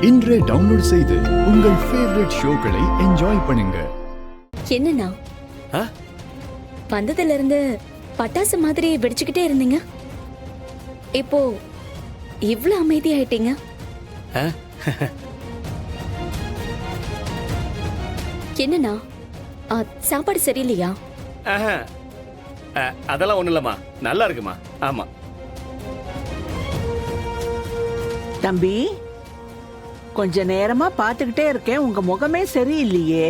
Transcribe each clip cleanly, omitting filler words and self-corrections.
இன்றே டவுன்லோட் செய்து உங்கள் ஃபேவரட் ஷோக்களை என்ஜாய் பண்ணுங்க. என்னண்ணா வந்ததுல இருந்து பட்டாசு மாதிரி வெடிச்சுக்கிட்டே இருந்தீங்க, இப்போ இவ்ளோ அமைதியாயிட்டீங்க. என்னண்ணா சாப்பாடு சரியில்லையா? அதெல்லாம் ஒண்ணு இல்லம்மா, நல்லா இருக்குமா. ஆமா தம்பி, கொஞ்ச நேரமா பாத்துக்கிட்டே இருக்கேன், உங்க முகமே சரியில்லையே.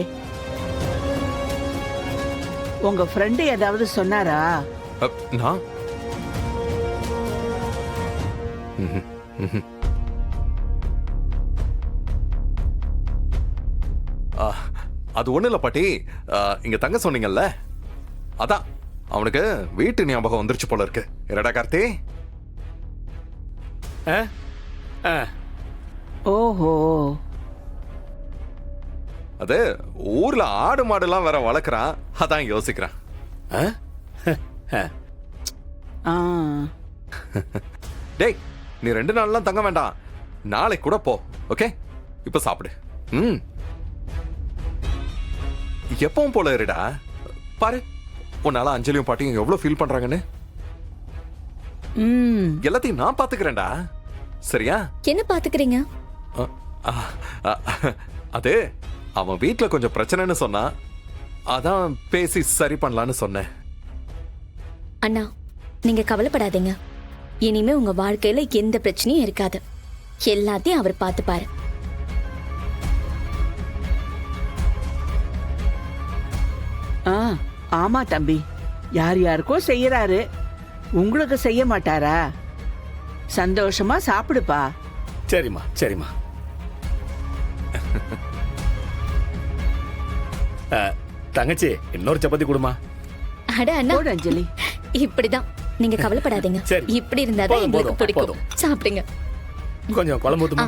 உங்க ஃப்ரெண்டு ஏதாவது சொன்னாரா? நான் அது ஒண்ணு இல்ல பாட்டி. இங்க தங்க சொன்னீங்கல்ல, அதான் அவனுக்கு வீட்டு ஞாபகம் வந்துருச்சு போல இருக்கு. என்னடா கார்த்தி? ஓஹோ, அது ஊர்ல ஆடு மாடு எல்லாம் வேற வளர்க்குறான், அதான் யோசிக்கிறான். டேய், நீ 2 நாள்லாம் தங்க வேண்டாம், நாளைக்கு கூட போ. ஓகே, இப்ப சாப்பிடு. எப்பவும் போல இருடா. பாரு, உன்னால அஞ்சலியும் பாட்டியும் எவ்வளவு ஃபீல் பண்றாங்கன்னு. எல்லாத்தையும் நான் பாத்துக்கிறேன்டா, சரியா? என்ன பாத்துக்கிறீங்க? அது அவன் வீட்டுல கொஞ்சம் பிரச்சனைன்னு சொன்னா, அதான் பேசி சரி பண்ணலான்னு சொன்னேன். அண்ணா, நீங்க கவலைப்படாதீங்க. இனிமே உங்க வாழ்க்கையில எந்த பிரச்சனையும் இருக்காது. எல்லாத்தையும் அவர் பார்த்துப்பாரு. ஆமா தம்பி, யார் யாருக்கோ செய்யறாரு, உங்களுக்கு செய்ய மாட்டாரா? சந்தோஷமா சாப்பிடுப்பா. சரிம்மா சரிம்மா. தங்கச்சி, இன்னொரு சப்பாத்தி கொடுமா. அட அண்ணா, போடு அஞ்சலி. இப்படிதான், நீங்க கவலைப்படாதீங்க. சரி. இப்படி இருந்தாதான் எங்களுக்கு பிடிக்கும். சாப்பிடுங்க. கொஞ்சம் குழம்பு ஊத்துமா.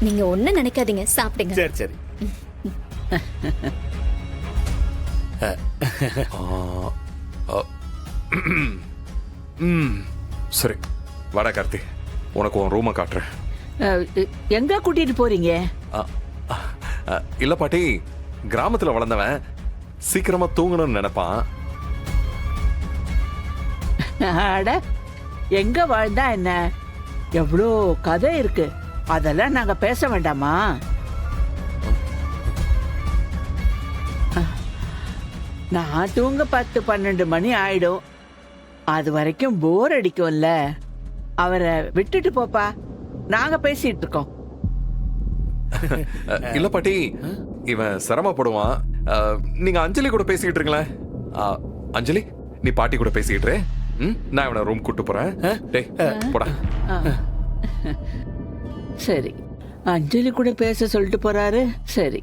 நீங்க ஒண்ணு நினைக்காதீங்க, சாப்பிடுங்க. சரி சரி. சரி, வாடா கார்த்தி, உனக்கு உன் ரூமை காட்டுறேன். எங்க கூட்டிட்டு போறீங்க? இல்ல பாட்டி, கிராமத்துல வளர்ந்தவன் சீக்கிரமா தூங்கணும்னு நினைப்பான். அட, எங்க வாழ்ந்தா என்ன, எவ்வளோ கதை இருக்கு, அதெல்லாம் நாங்க பேச வேண்டாமா? நான் தூங்க 10-12 மணி ஆயிடும். அது வரைக்கும் போர் அடிக்கும்ல, அவரை விட்டுட்டு போப்பா, நாங்க பேசிட்டு இருக்கோம். இல்ல பாட்டி, இவன் சிரமப்படுவான். நீங்க அஞ்சலி கூட பேசிக்கிட்டு இருங்களேன். அஞ்சலி, நீ பாட்டி கூட பேசிக்கிட்டு இரு. நான் இவனை ரூம் கூட்டு போறேன். டேய், போடா. சரி, அஞ்சலி கூட பேச சொல்லிட்டு போறாரு. சரி.